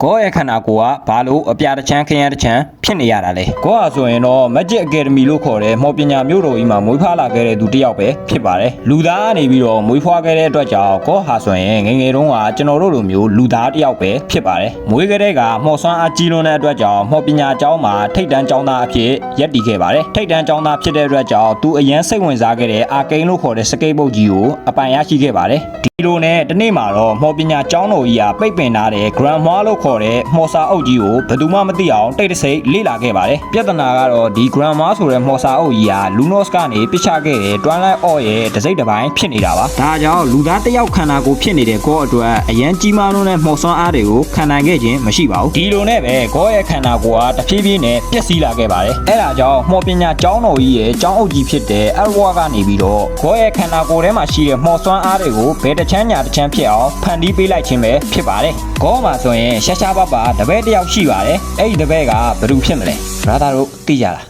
ကောရဲ့ခန္ဓာကိုယ်ကဘာလို့အပြားတစ်ချမ်းခရမ်းတစ်ချမ်းဖြစ်နေရတာလဲကောဟာဆိုရင်တော့ Magic Academy လို့ခေါ်တဲ့မော်ပညာမျိုးတော်ကြီးမှာမွေးဖွားလာခဲ့တဲ့သူတစ်ယောက်ပဲဖြစ်ပါတယ်လူသားကနေပြီးတော့မွေးဖွားခဲ့တဲ့အတွက်ကြောင့်ကောဟာဆိုရင်ငယ်ငယ်တုန်းကကျွန်တော်တို့လိုမျိုးလူသားတစ်ယောက်ပဲဖြစ်ပါတယ်မွေးကလေးကမော်စွမ်းအားကြီးလွန်းတဲ့အတွက်ကြောင့်မော်ပညာကျောင်းမှာထိတ်တန်းကျောင်းသားအဖြစ်ရပ်တည်ခဲ့ပါတယ်ထိတ်တန်းကျောင်းသားဖြစ်တဲ့အတွက်ကြောင့်သူအရန်စိတ်ဝင်စားခဲ့တဲ့အာကိန်းလို့ခေါ်တဲ့စကိတ်ဘုတ်ကြီးကိုအပိုင်ရရှိခဲ့ပါတယ်ဒီလိုနဲ့တနေ့မှာတော့မော်ပညာကျောင်းတော်ကြီးကပိတ်ပင်ထားတဲ့ Grandma လို့ခေါ်တဲ့မော်စာအုပ်ကြီးကိုဘယ်သူမှမသိအောင်တိတ်တဆိတ်လေ့လာခဲ့ပါတယ်ပြဿနာကတော့ဒီ Grandma ဆိုတဲ့မော်စာအုပ်ကြီးက Lunos ကနေပြစ်ချခဲ့တဲ့ Twilight Orc ရဲ့တစိမ့်တစ်ပိုင်းဖြစ်နေတာပါဒါကြောင့်လူသားတစ်ယောက်ခန္ဓာကိုယ်ဖြစ်နေတဲ့ကောအတွက်အရန်ကြီးမားလွန်းတဲ့မော်စွမ်းအားတွေကိုခံနိုင်ခဲ့ခြင်းမရှိပါဘူးဒီလိုနဲ့ပဲကောရဲ့ခန္ဓာကိုယ်ကတဖြည်းဖြည်းနဲ့ပျက်စီးလာခဲ့ပါတယ်အဲ့ဒါကြောင့်မော်ပညာကျောင်းတော်ကြီးရဲ့ကျောင်းအုပ်ကြီးဖြစ်တဲ့ Elwa ကနေပြီးတော့ကောရဲ့ခန္ဓာကိုယ်ထဲမှာရှိတဲ့မော်စွမ်းအားတွေကိုဘယ်တစ်ချမ်းညာတစ်ချမ်းဖြစ်အောင်ဖန်တီးပေးလိုက်ခြင်းပဲဖြစ်ပါတယ်ကောမှာဆိုရင်ရှားရှားပါပါတပည့်တစ်ယောက်ရှိပါတယ်အဲ့ဒီတပည့်ကဘယ်သူဖြစ်မလဲ brother တို့သိကြလား